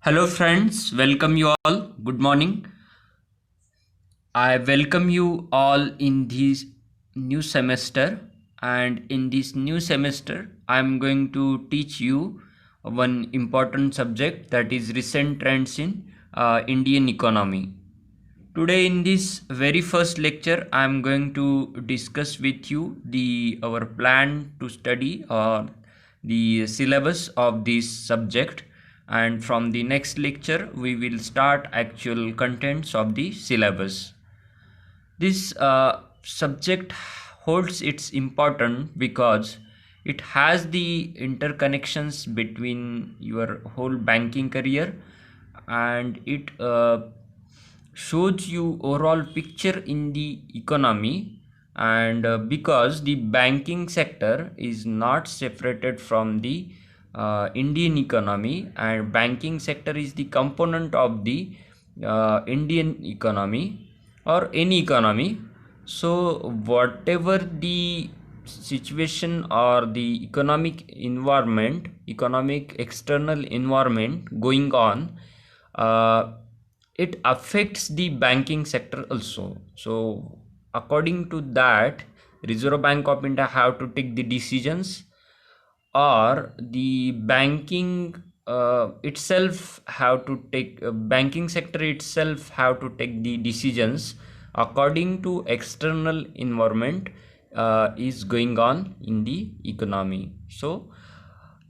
Hello, friends. Welcome you all. Good morning. I welcome you all in this new semester. And in this new semester, I'm going to teach you one important subject, that is recent trends in Indian economy. Today, in this very first lecture, I'm going to discuss with you the our plan to study or the syllabus of this subject, and from the next lecture, we will start actual contents of the syllabus. This subject holds its importance because it has the interconnections between your whole banking career, and it shows you overall picture in the economy. And because the banking sector is not separated from the Indian economy, and banking sector is the component of the Indian economy or any economy. So whatever the situation or the economic external environment going on, uh, it affects the banking sector also. So according to that, Reserve Bank of India have to take the decisions, or the banking itself have to take banking sector itself have to take the decisions according to external environment is going on in the economy. So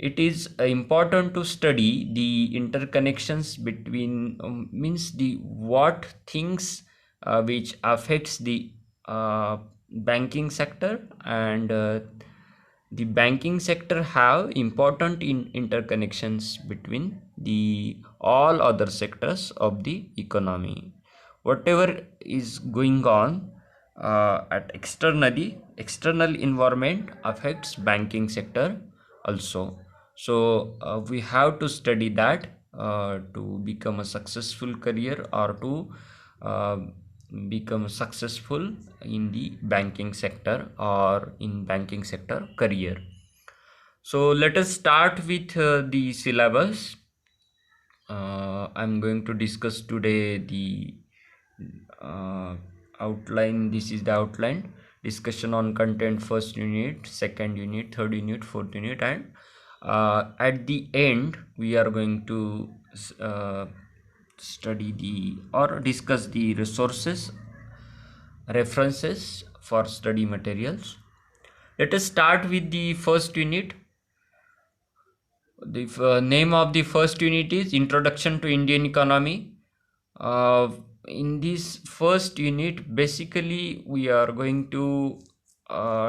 it is important to study the interconnections between means the what things which affects the banking sector, and the banking sector have important interconnections between the all other sectors of the economy. Whatever is going on at external environment affects banking sector also. So we have to study that to become a successful career, or to uh, become successful in the banking sector or in banking sector career. So let us start with the syllabus. I'm going to discuss today the uh, outline. This is the outline: discussion on content, first unit, second unit, third unit, fourth unit, and at the end we are going to uh, study the or discuss the resources, references for study materials. Let us start with the first unit. The name of the first unit is Introduction to Indian Economy. Uh, in this first unit, basically, we are going to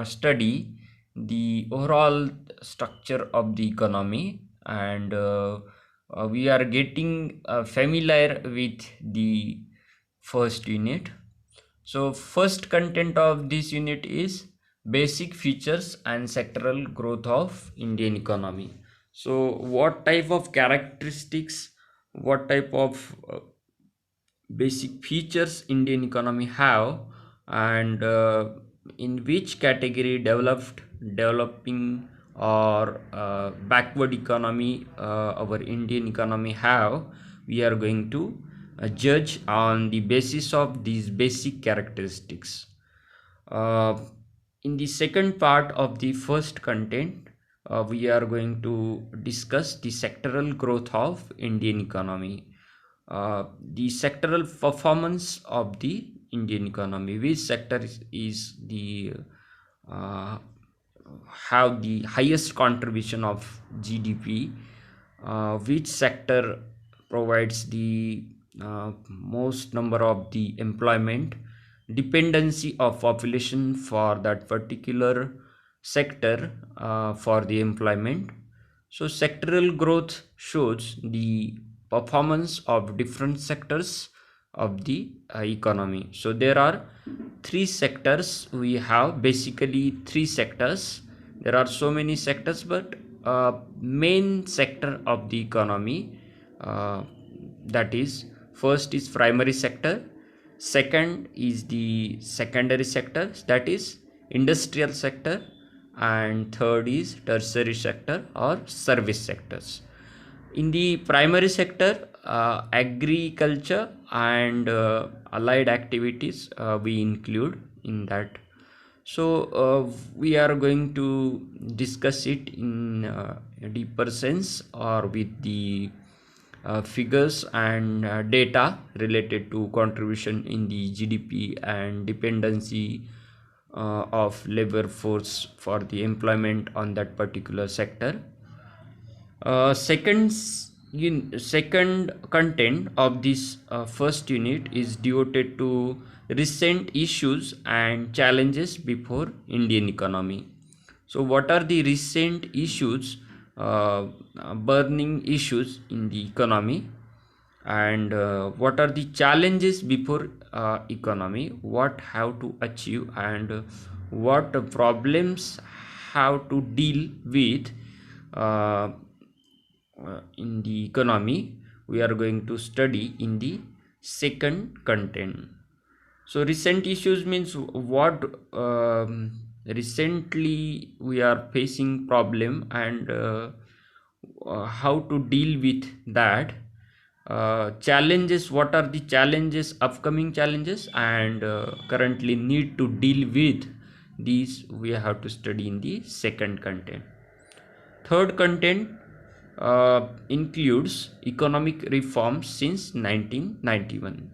study the overall structure of the economy, and we are getting familiar with the first unit. So, first content of this unit is basic features and sectoral growth of Indian economy. So, what type of characteristics, what type of basic features Indian economy have, and in which category developed, developing, or backward economy our Indian economy have, we are going to judge on the basis of these basic characteristics. uh, in the second part of the first content, we are going to discuss the sectoral growth of Indian economy. The sectoral performance of the Indian economy. Which sector is the uh, have the highest contribution of GDP? Which sector provides the most number of the employment? Dependency of population for that particular sector for the employment. So sectoral growth shows the performance of different sectors of the economy. So there are three sectors. We have basically three sectors. There are so many sectors, but main sector of the economy, uh, that is, first is primary sector, second is the secondary sector, that is industrial sector, and third is tertiary sector or service sectors. In the primary sector, agriculture and allied activities we include in that. So we are going to discuss it in a deeper sense or with the figures and data related to contribution in the GDP and dependency of labor force for the employment on that particular sector. Second content of this first unit is devoted to recent issues and challenges before Indian economy. So what are the recent issues, burning issues in the economy, and what are the challenges before economy, what have to achieve, and what problems have to deal with in the economy, we are going to study in the second content. So recent issues means what recently we are facing problem, and how to deal with that. Challenges, what are the challenges, upcoming challenges, and currently need to deal with these, we have to study in the second content. Third content includes economic reforms since 1991.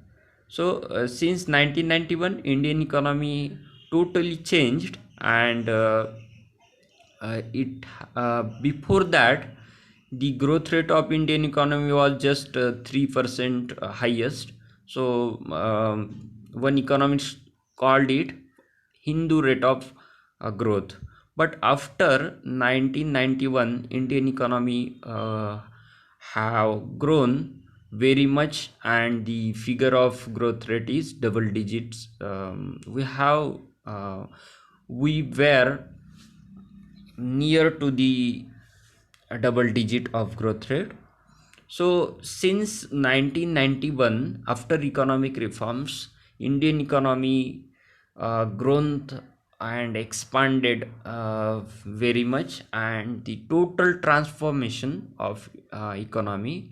So since 1991, Indian economy totally changed, and it before that the growth rate of Indian economy was just 3% highest. So one economist called it Hindu rate of growth. But after 1991, Indian economy have grown very much, and the figure of growth rate is double digits. We were near to the double digit of growth rate. So since 1991, after economic reforms, Indian economy grown and expanded very much, and the total transformation of economy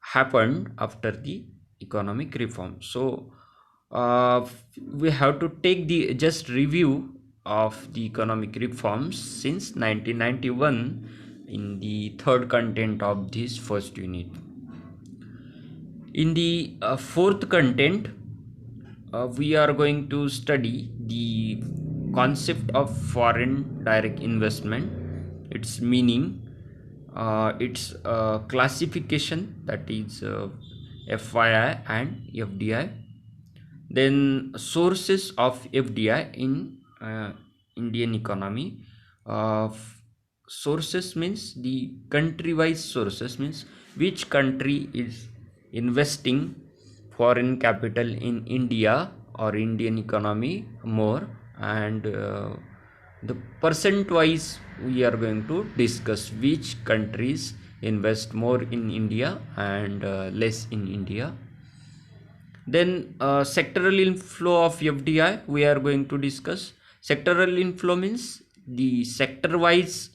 happened after the economic reform. So we have to take the just review of the economic reforms since 1991 in the third content of this first unit. In the fourth content, we are going to study the concept of foreign direct investment, its meaning, its classification, that is FYI and FDI, then sources of FDI in Indian economy. Sources means the country wise sources, means which country is investing foreign capital in India or Indian economy more, and the percent wise we are going to discuss which countries invest more in India and less in India. Then sectoral inflow of FDI we are going to discuss. Sectoral inflow means the sector wise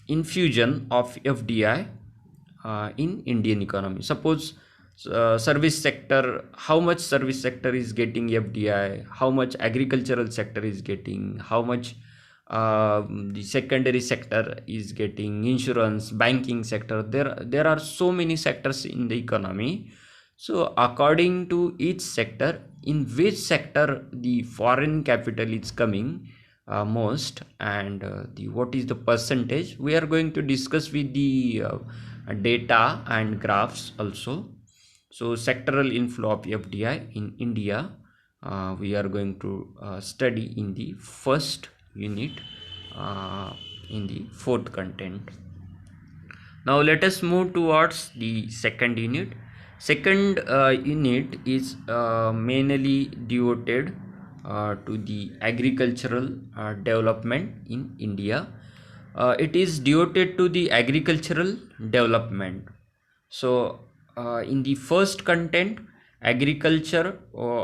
infusion of FDI in Indian economy. Suppose service sector, how much service sector is getting FDI, how much agricultural sector is getting, how much the secondary sector is getting, insurance, banking sector. There are so many sectors in the economy. So according to each sector, in which sector the foreign capital is coming most, and the what is the percentage, we are going to discuss with the data and graphs also. So sectoral inflow of FDI in India, we are going to study in the first unit in the fourth content. Now let us move towards the second unit. Second unit is mainly devoted to the agricultural development in India. It is devoted to the agricultural development. So in the first content, agriculture,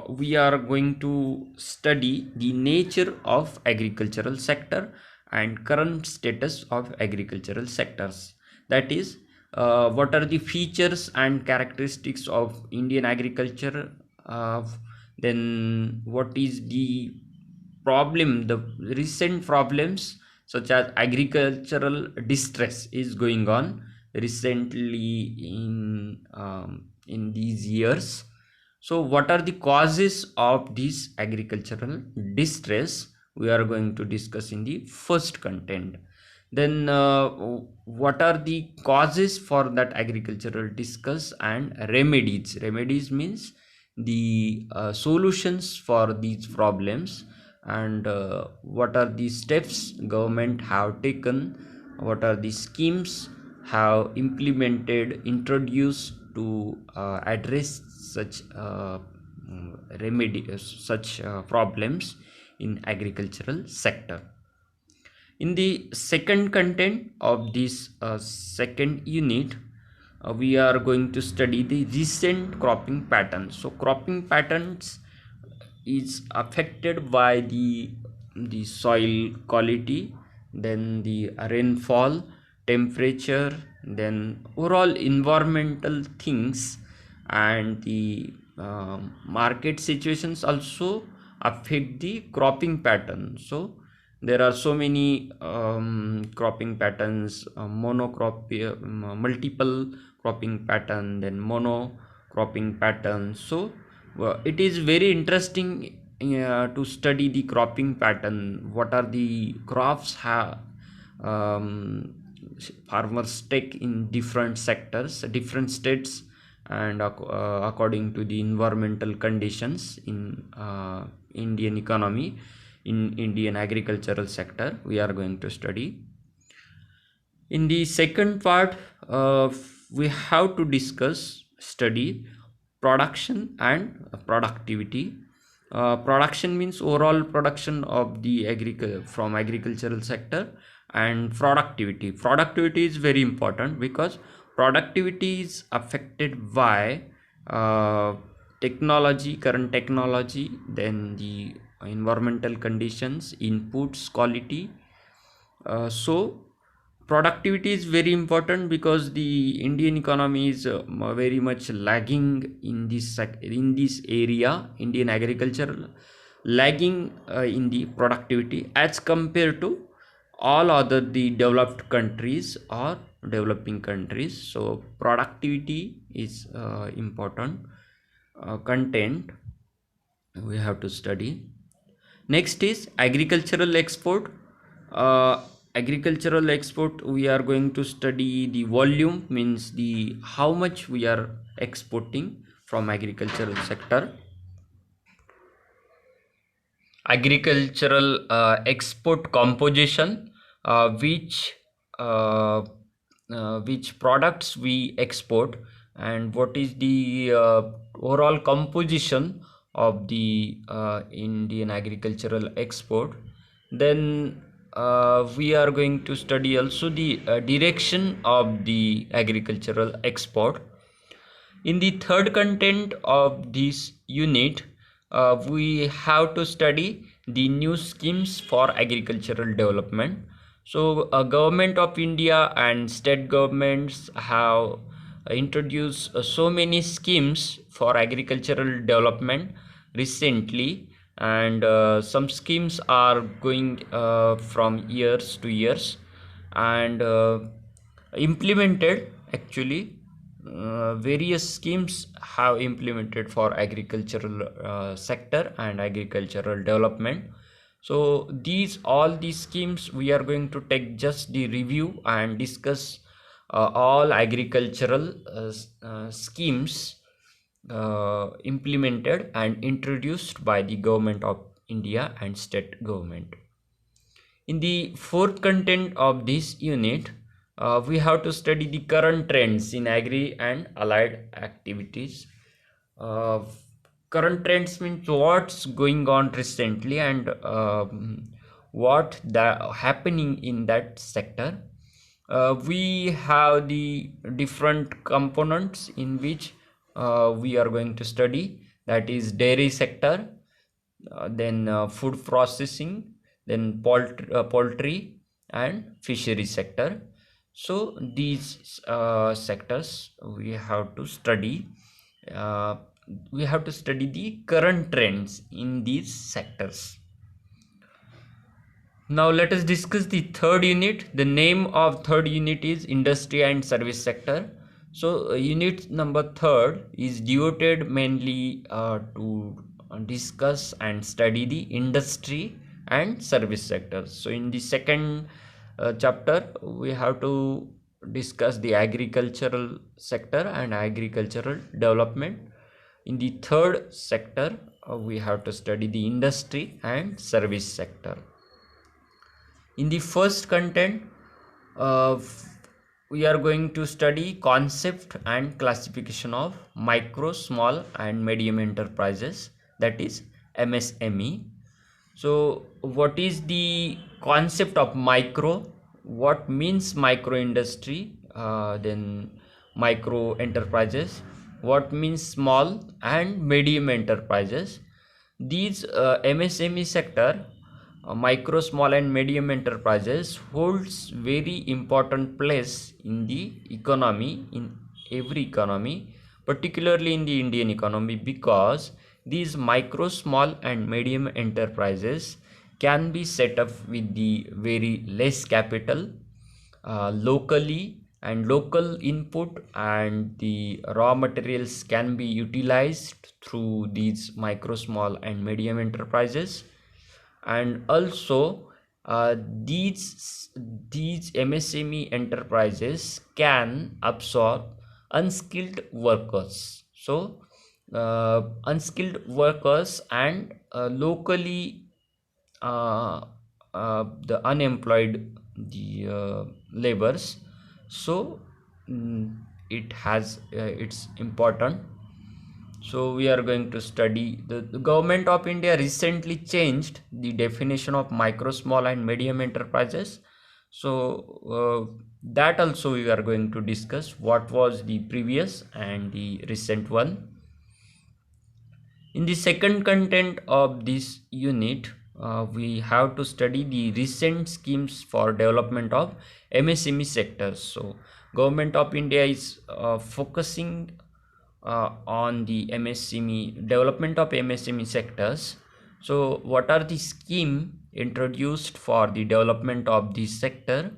we are going to study the nature of agricultural sector and current status of agricultural sectors. That is, what are the features and characteristics of Indian agriculture, uh, then what is the problem, the recent problems such as agricultural distress is going on recently in these years. So what are the causes of this agricultural distress we are going to discuss in the first content. Then what are the causes for that agricultural distress and remedies means the solutions for these problems, and what are the steps government have taken, what are the schemes have implemented, introduced to address such such problems in agricultural sector. In the second content of this second unit, we are going to study the recent cropping patterns. So cropping patterns is affected by the soil quality, then the rainfall, temperature, then overall environmental things, and the market situations also affect the cropping pattern. So there are so many cropping patterns, multiple cropping pattern, then mono cropping pattern. So it is very interesting to study the cropping pattern. What are the crops have um, farmers take in different sectors, different states, and according to the environmental conditions in Indian economy, in Indian agricultural sector, we are going to study. In the second part, we have to study production and productivity. Production means overall production of the from agricultural sector, and productivity is very important because productivity is affected by uh, current technology, then the environmental conditions, inputs quality. So productivity is very important because the Indian economy is very much lagging in in this area. Indian agriculture lagging in the productivity as compared to all other the developed countries or developing countries. So productivity is important content we have to study. Next is agricultural export. Agricultural export, we are going to study the volume, means the how much we are exporting from agricultural sector. Agricultural export composition, which uh, which products we export, and what is the overall composition of the Indian agricultural export. Then we are going to study also the direction of the agricultural export. In the third content of this unit, we have to study the new schemes for agricultural development. So government of India and state governments have introduced so many schemes for agricultural development recently, and some schemes are going from years to years, and implemented actually various schemes have implemented for agricultural sector and agricultural development. So these schemes we are going to take just the review and discuss all agricultural schemes implemented and introduced by the government of India and state government. In the fourth content of this unit, we have to study the current trends in agri and allied activities. Uh, Current trends means what's going on recently, and what happening in that sector. We have the different components in which we are going to study, that is dairy sector, then food processing, then poultry and fishery sector. So these sectors we have to study. uh, we have to study the current trends in these sectors. Now let us discuss the third unit. The name of third unit is industry and service sector. So unit number third is devoted mainly to discuss and study the industry and service sectors. So in the second chapter we have to discuss the agricultural sector and agricultural development. In the third sector we have to study the industry and service sector. In the first content, uh, we are going to study concept and classification of micro, small and medium enterprises, that is MSME. So what is the concept of micro? What means micro industry? Then micro enterprises. What means small and medium enterprises? These MSME sector, micro, small and medium enterprises holds very important place in the economy, in every economy, particularly in the Indian economy, because these micro, small and medium enterprises can be set up with the very less capital, locally, and local input, and the raw materials can be utilized through these micro, small and medium enterprises. And also these MSME enterprises can absorb unskilled workers. So unskilled workers and locally the unemployed, the labors. So it has it's important. So we are going to study the government of India recently changed the definition of micro, small and medium enterprises. So that also we are going to discuss what was the previous and the recent one. In the second content of this unit, we have to study the recent schemes for development of MSME sectors. So government of India is focusing on the MSME development of MSME sectors. So what are the scheme introduced for the development of this sector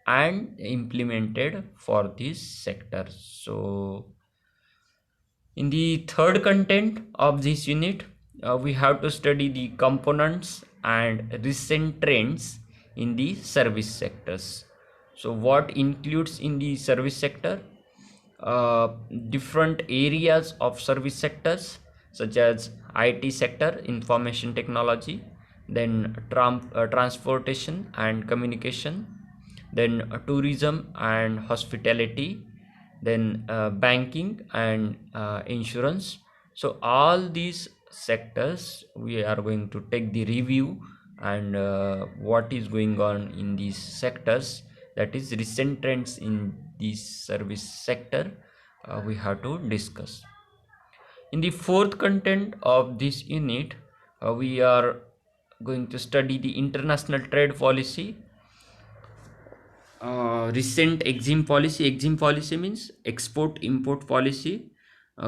and implemented for this sector? So in the third content of this unit, we have to study the components and recent trends in the service sectors. So what includes in the service sector? uh, Different areas of service sectors such as IT sector, information technology, then transportation and communication, then tourism and hospitality, then banking and insurance. So all these sectors we are going to take the review, and what is going on in these sectors, that is recent trends in this service sector, we have to discuss. In the fourth content of this unit, we are going to study the international trade policy. Recent EXIM policy. EXIM policy means export import policy.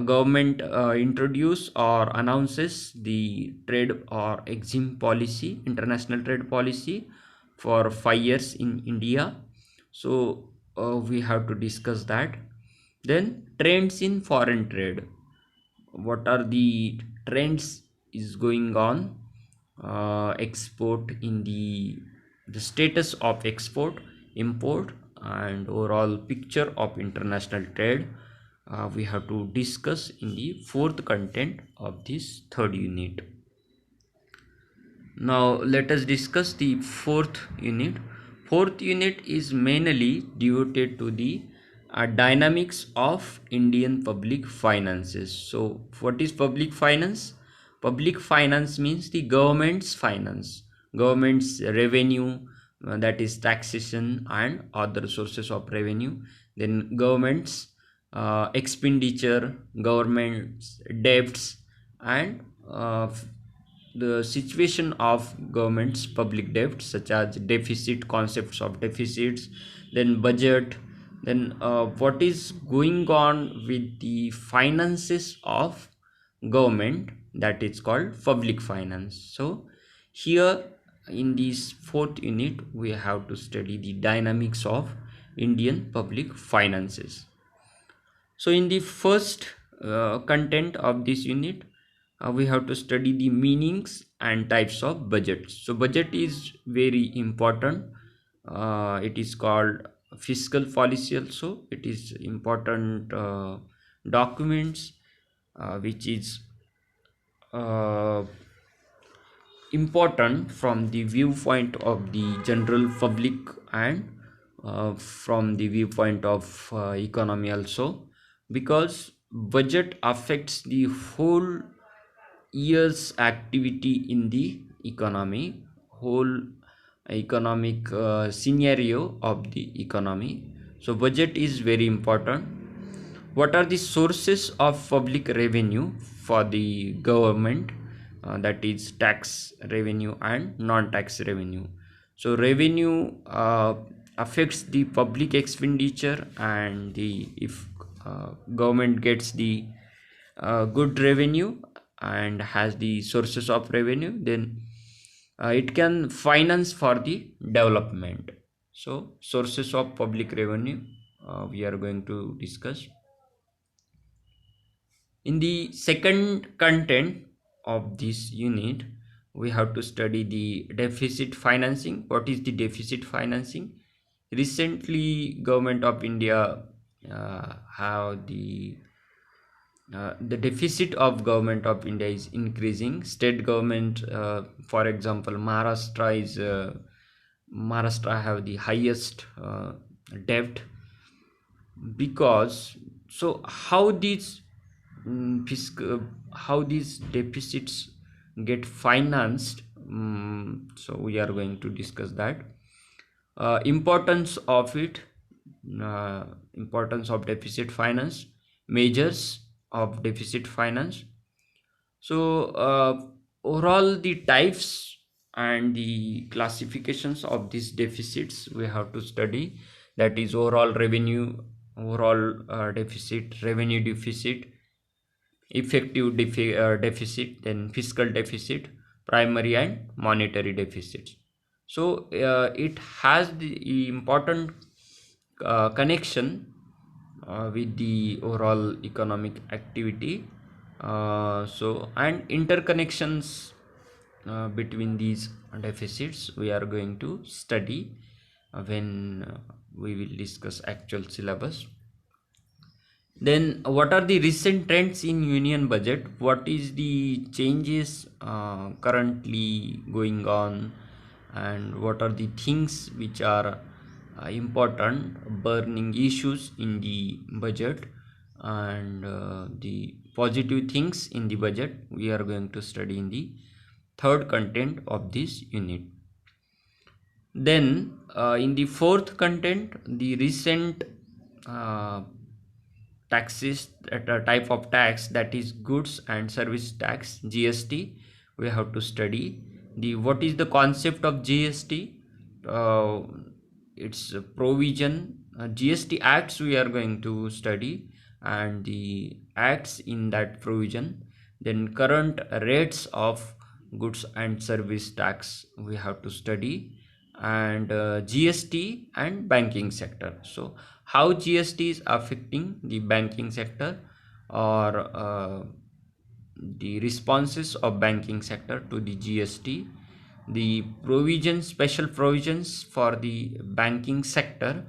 Government introduce or announces the trade or EXIM policy, international trade policy, for 5 years in India. So we have to discuss that. Then trends in foreign trade. What are the trends is going on? Export in the status of export, import, and overall picture of international trade, we have to discuss in the fourth content of this third unit. Now let us discuss the fourth unit. Fourth unit is mainly devoted to the dynamics of Indian public finances. So what is public finance? Public finance means the government's finance, government's revenue, that is taxation and other sources of revenue, then government's expenditure, government's debts, and the situation of government's public debt, such as deficit, concepts of deficits, then budget, then what is going on with the finances of government, that is called public finance. So here in this fourth unit we have to study the dynamics of Indian public finances. So in the first content of this unit, we have to study the meanings and types of budgets. So budget is very important. It is called fiscal policy also. It is important documents which is uh, important from the viewpoint of the general public and from the viewpoint of economy also, because budget affects the whole year's activity in the economy, whole economic scenario of the economy. So budget is very important. What are the sources of public revenue for the government? That is tax revenue and non-tax revenue. So revenue affects the public expenditure, and the if government gets the good revenue and has the sources of revenue, then it can finance for the development. So sources of public revenue we are going to discuss. In the second content of this unit, we have to study the deficit financing. What is the deficit financing? Recently, Government of India have the deficit of Government of India is increasing. State government, for example, Maharashtra have the highest debt, because so how these how these deficits get financed. So we are going to discuss that importance of it, importance of deficit finance, measures of deficit finance. So overall the types and the classifications of these deficits we have to study, that is overall revenue, overall deficit, revenue deficit, effective deficit, then fiscal deficit, primary and monetary deficits. So it has the important connection with the overall economic activity. So and interconnections between these deficits we are going to study when we will discuss actual syllabus. Then what are the recent trends in union budget? What is the changes currently going on, and what are the things which are important burning issues in the budget, and the positive things in the budget we are going to study in the third content of this unit. Then in the fourth content, the recent taxes, type of tax, that is goods and service tax, GST, we have to study. The what is the concept of GST? Its provision, GST acts we are going to study, and the acts in that provision. Then current rates of goods and service tax we have to study, and GST and banking sector. So how GST is affecting the banking sector, or the responses of banking sector to the GST, the provisions, special provisions for the banking sector,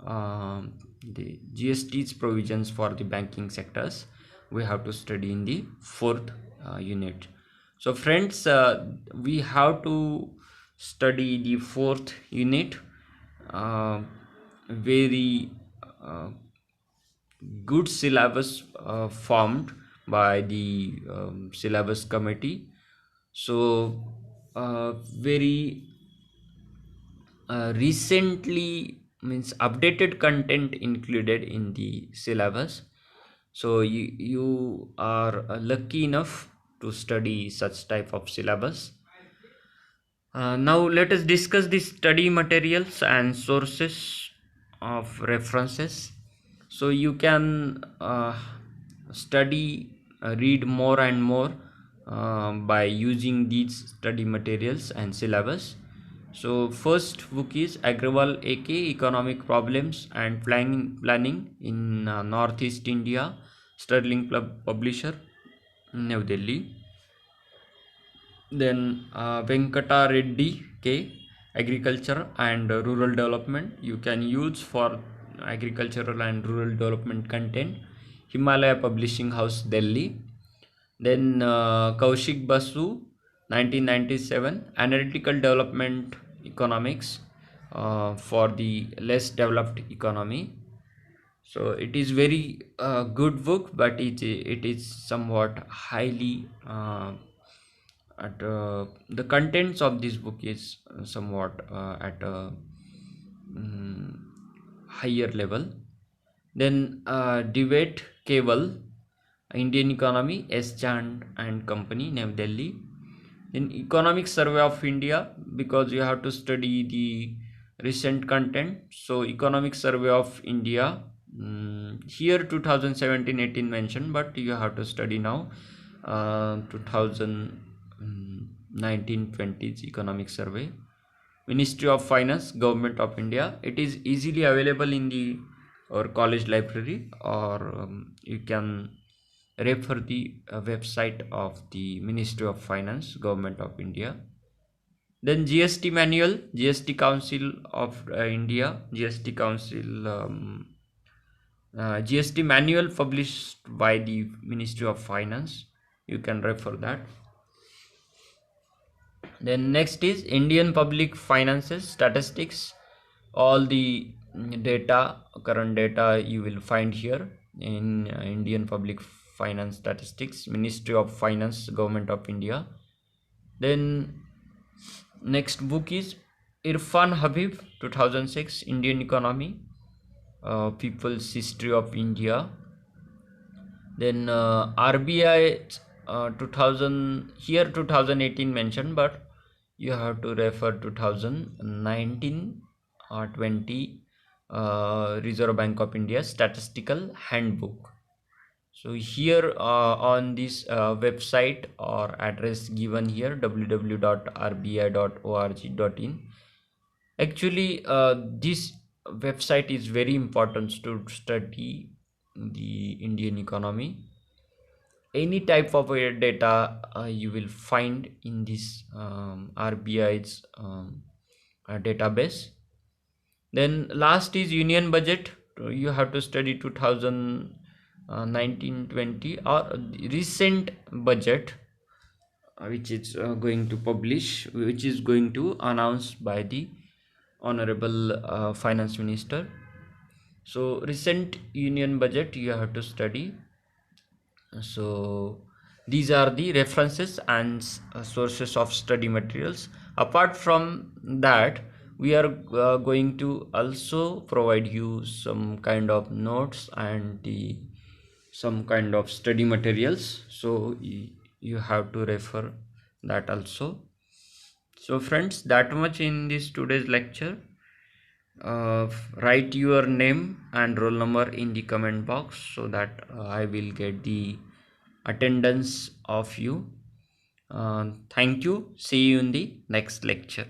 the GST's provisions for the banking sectors we have to study in the fourth unit. So friends, we have to study the fourth unit very good syllabus formed by the syllabus committee. So very recently, means updated content included in the syllabus. So you are lucky enough to study such type of syllabus. Now let us discuss the study materials and sources of references. So you can study, read more and more by using these study materials and syllabus. So first book is Agrawal AK Economic Problems and Planning in Northeast India, Sterling Publisher, New Delhi. Then Venkata Reddy K, Agriculture and Rural Development. You can use for agricultural and rural development content. Himalaya Publishing House, Delhi. Then Kaushik Basu, 1997, Analytical Development Economics for the less developed economy. So it is very good book, but it is somewhat highly at the contents of this book is somewhat at a higher level. Then Debate Cable, Indian Economy, S. Chand and Company, New Delhi. Then Economic Survey of India, because you have to study the recent content. So Economic Survey of India, here 2017-18 mentioned, but you have to study now 2019-20's Economic Survey. Ministry of Finance, Government of India. It is easily available in the or college library, or you can refer the website of the Ministry of Finance, Government of India. Then GST Manual, GST Council of India, GST Council, GST Manual published by the Ministry of Finance. You can refer that. Then next is Indian Public Finances Statistics. All the data, current data you will find here in Indian Public Finance Statistics, Ministry of Finance, Government of India. Then next book is Irfan Habib, 2006, Indian Economy, People's History of India. Then RBI 2000, here 2018 mentioned, but you have to refer 2019 or 20 Reserve Bank of India Statistical Handbook. So here on this website or address given here, www.rbi.org.in, actually this website is very important to study the Indian economy. Any type of data you will find in this RBI's database. Then last is Union Budget. You have to study 2019-20 or recent budget which is going to publish, which is going to announce by the Honorable Finance Minister. So recent Union Budget you have to study. So these are the references and sources of study materials. Apart from that, we are going to also provide you some kind of notes and some kind of study materials, so you have to refer that also. So friends, that much in this today's lecture. Write your name and roll number in the comment box so that I will get the attendance of you. Thank you. See you in the next lecture.